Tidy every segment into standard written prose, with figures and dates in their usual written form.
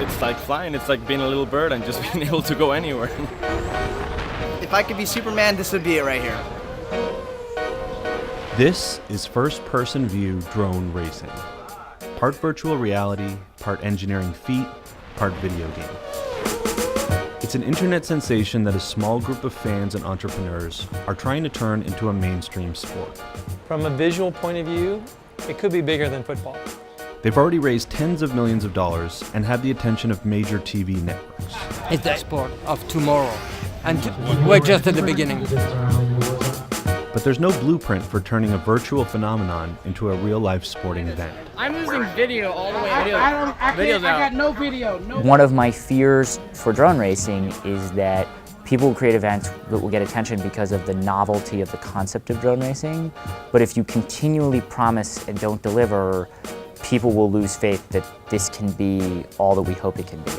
It's like flying, it's like being a little bird and just being able to go anywhere. If I could be Superman, this would be it right here. This is first-person view drone racing. Part virtual reality, part engineering feat, part video game. It's an internet sensation that a small group of fans and entrepreneurs are trying to turn into a mainstream sport. From a visual point of view, it could be bigger than football. They've already raised tens of millions of dollars and have the attention of major TV networks. It's the sport of tomorrow, and we're just at the beginning. But there's no blueprint for turning a virtual phenomenon into a real-life sporting event. I'm using video all the way. I got no video. One of my fears for drone racing is that people will create events that will get attention because of the novelty of the concept of drone racing. But if you continually promise and don't deliver, people will lose faith that this can be all that we hope it can be.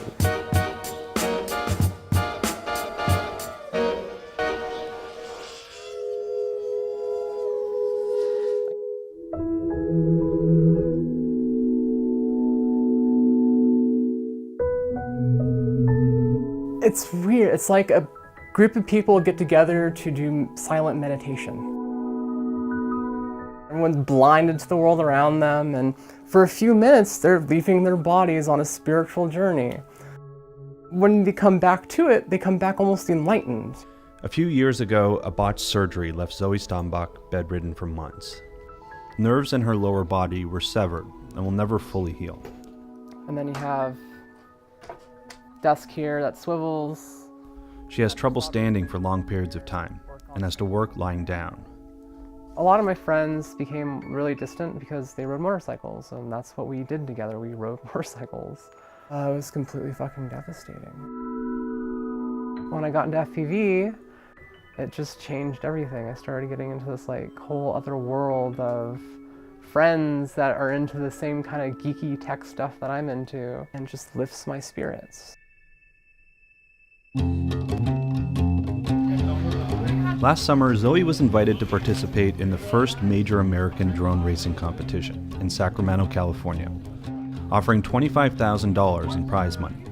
It's weird. It's like a group of people get together to do silent meditation. Everyone's blinded to the world around them, and for a few minutes, they're leaving their bodies on a spiritual journey. When they come back to it, they come back almost enlightened. A few years ago, a botched surgery left Zoe Stambach bedridden for months. Nerves in her lower body were severed and will never fully heal. And then you have desk here that swivels. She has trouble standing for long periods of time and has to work lying down. A lot of my friends became really distant because they rode motorcycles, and that's what we did together. We rode motorcycles. It was completely fucking devastating. When I got into FPV, it just changed everything. I started getting into this like whole other world of friends that are into the same kind of geeky tech stuff that I'm into, and just lifts my spirits. Last summer, Zoe was invited to participate in the first major American drone racing competition in Sacramento, California, offering $25,000 in prize money.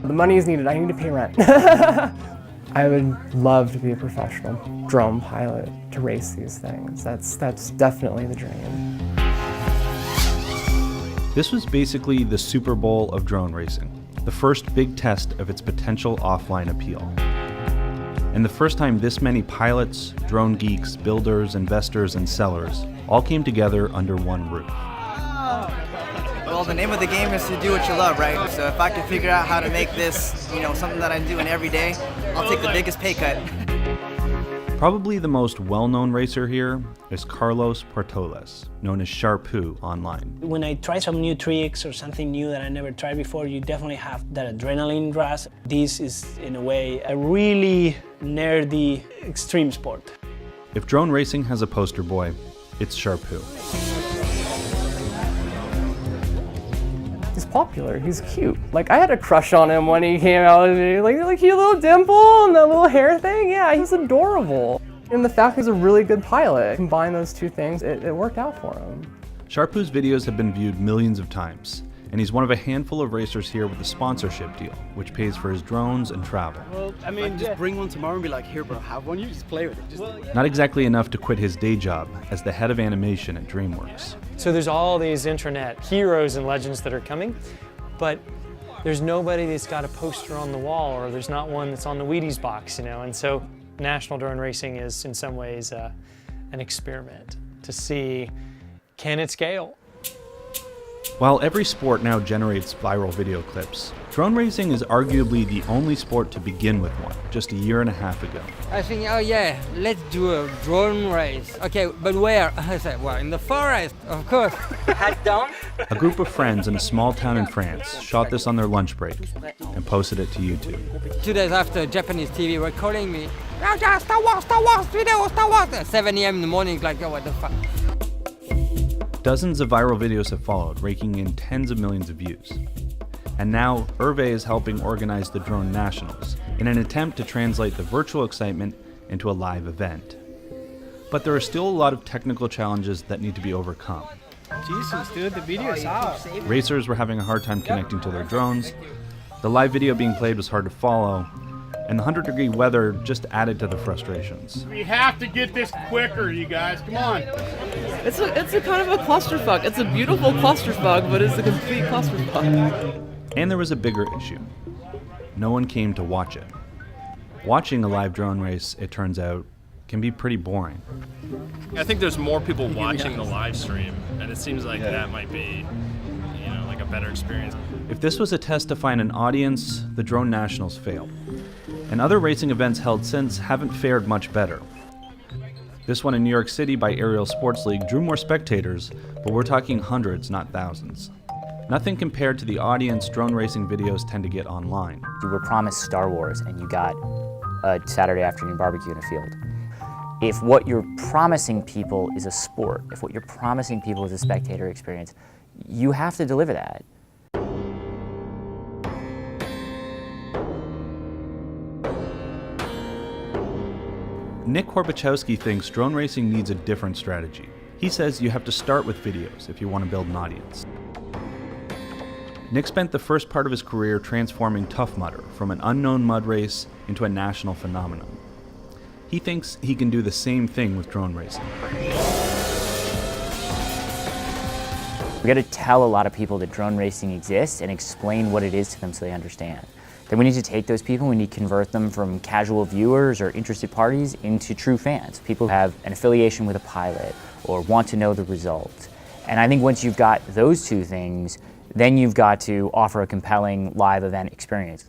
The money is needed. I need to pay rent. I would love to be a professional drone pilot to race these things. That's definitely the dream. This was basically the Super Bowl of drone racing, the first big test of its potential offline appeal. And the first time this many pilots, drone geeks, builders, investors, and sellers all came together under one roof. Well, the name of the game is to do what you love, right? So if I can figure out how to make this, something that I'm doing every day, I'll take the biggest pay cut. Probably the most well-known racer here is Carlos Portoles, known as Sharpoo online. When I try some new tricks or something new that I never tried before, you definitely have that adrenaline rush. This is, in a way, a really nerdy extreme sport. If drone racing has a poster boy, it's Sharpoo. He's popular, he's cute. Like, I had a crush on him when he came out, like cute little dimple and that little hair thing. Yeah, he's adorable. And the fact he's a really good pilot, combine those two things, it worked out for him. Sharpoo's videos have been viewed millions of times, and he's one of a handful of racers here with a sponsorship deal, which pays for his drones and travel. Well, I mean, just bring one tomorrow and be like, here bro, have one, you just play with it. Not exactly enough to quit his day job as the head of animation at DreamWorks. So there's all these internet heroes and legends that are coming, but there's nobody that's got a poster on the wall, or there's not one that's on the Wheaties box, and so National Drone Racing is in some ways an experiment to see, can it scale? While every sport now generates viral video clips, drone racing is arguably the only sport to begin with one, just a year and a half ago. I think, oh yeah, let's do a drone race. Okay, but where? I said, well, in the forest, of course. Hat down. A group of friends in a small town in France shot this on their lunch break and posted it to YouTube. 2 days after, Japanese TV were calling me, Star Wars, video, Star Wars. At 7 a.m. in the morning, like, oh, what the fuck? Dozens of viral videos have followed, raking in tens of millions of views. And now, Hervé is helping organize the Drone Nationals in an attempt to translate the virtual excitement into a live event. But there are still a lot of technical challenges that need to be overcome. Jesus, dude, the video is out. Racers were having a hard time connecting to their drones, The live video being played was hard to follow, and the 100-degree weather just added to the frustrations. We have to get this quicker, you guys. Come on. It's a kind of a clusterfuck. It's a beautiful clusterfuck, but it's a complete clusterfuck. And there was a bigger issue. No one came to watch it. Watching a live drone race, it turns out, can be pretty boring. I think there's more people watching the live stream, and it seems like that might be, like a better experience. If this was a test to find an audience, the Drone Nationals failed. And other racing events held since haven't fared much better. This one in New York City by Aerial Sports League drew more spectators, but we're talking hundreds, not thousands. Nothing compared to the audience drone racing videos tend to get online. You were promised Star Wars and you got a Saturday afternoon barbecue in a field. If what you're promising people is a sport, if what you're promising people is a spectator experience, you have to deliver that. Nick Horbachowski thinks drone racing needs a different strategy. He says you have to start with videos if you want to build an audience. Nick spent the first part of his career transforming Tough Mudder from an unknown mud race into a national phenomenon. He thinks he can do the same thing with drone racing. We got to tell a lot of people that drone racing exists and explain what it is to them so they understand. Then we need to take those people, we need to convert them from casual viewers or interested parties into true fans. People who have an affiliation with a pilot or want to know the result. And I think once you've got those two things, then you've got to offer a compelling live event experience.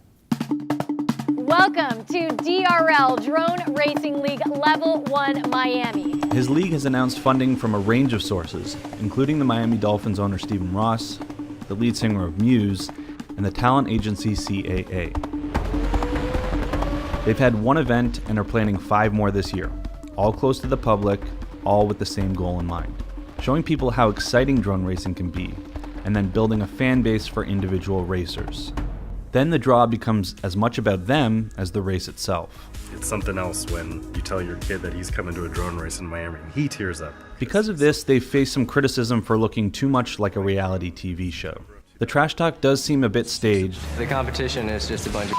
Welcome to DRL Drone Racing League Level 1 Miami. His league has announced funding from a range of sources, including the Miami Dolphins owner Stephen Ross, the lead singer of Muse, and the talent agency CAA. They've had one event and are planning 5 more this year, all close to the public, all with the same goal in mind: showing people how exciting drone racing can be, and then building a fan base for individual racers. Then the draw becomes as much about them as the race itself. It's something else when you tell your kid that he's coming to a drone race in Miami and he tears up. Because of this, they've faced some criticism for looking too much like a reality TV show. The trash talk does seem a bit staged. The competition is just a bunch of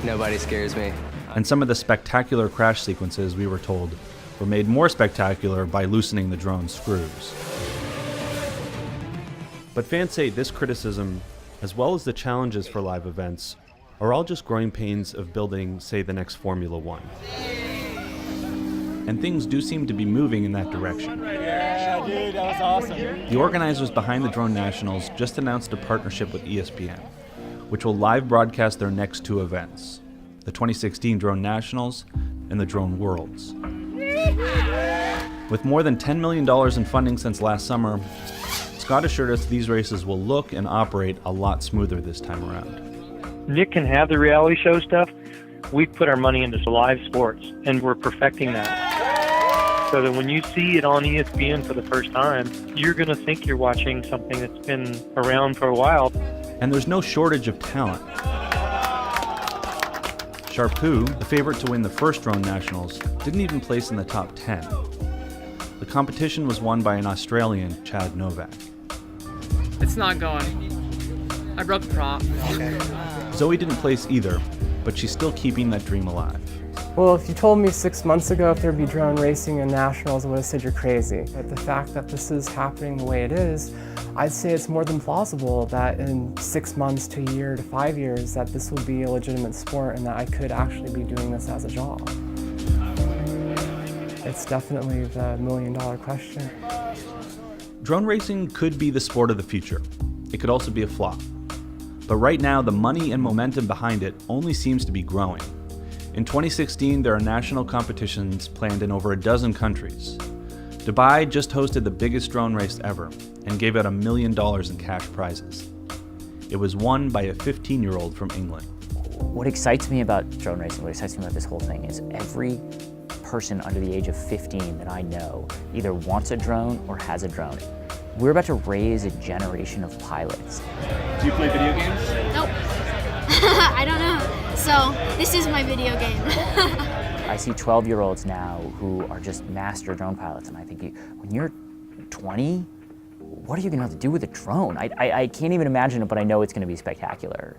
nobody scares me. And some of the spectacular crash sequences, we were told, were made more spectacular by loosening the drone screws. But fans say this criticism, as well as the challenges for live events, are all just growing pains of building, say, the next Formula One. And things do seem to be moving in that direction. Yeah, dude, that was awesome. The organizers behind the Drone Nationals just announced a partnership with ESPN, which will live broadcast their next 2 events, the 2016 Drone Nationals and the Drone Worlds. With more than $10 million in funding since last summer, Scott assured us these races will look and operate a lot smoother this time around. Nick can have the reality show stuff. We put our money into live sports, and we're perfecting that. So that when you see it on ESPN for the first time, you're going to think you're watching something that's been around for a while. And there's no shortage of talent. Sharpoo, the favorite to win the first Drone Nationals, didn't even place in the top 10. The competition was won by an Australian, Chad Novak. It's not going. I broke the prop. Zoe didn't place either, but she's still keeping that dream alive. Well, if you told me 6 months ago if there'd be drone racing in nationals, I would have said you're crazy. But the fact that this is happening the way it is, I'd say it's more than plausible that in 6 months to a year to 5 years that this will be a legitimate sport and that I could actually be doing this as a job. It's definitely the $1 million question. Drone racing could be the sport of the future. It could also be a flop. But right now, the money and momentum behind it only seems to be growing. In 2016, there are national competitions planned in over a dozen countries. Dubai just hosted the biggest drone race ever and gave out $1 million in cash prizes. It was won by a 15-year-old from England. What excites me about drone racing, what excites me about this whole thing is every person under the age of 15 that I know either wants a drone or has a drone. We're about to raise a generation of pilots. Do you play video games? Nope. I don't know. So this is my video game. I see 12-year-olds now who are just master drone pilots, and I think when you're 20, what are you going to have to do with a drone? I can't even imagine it, but I know it's going to be spectacular.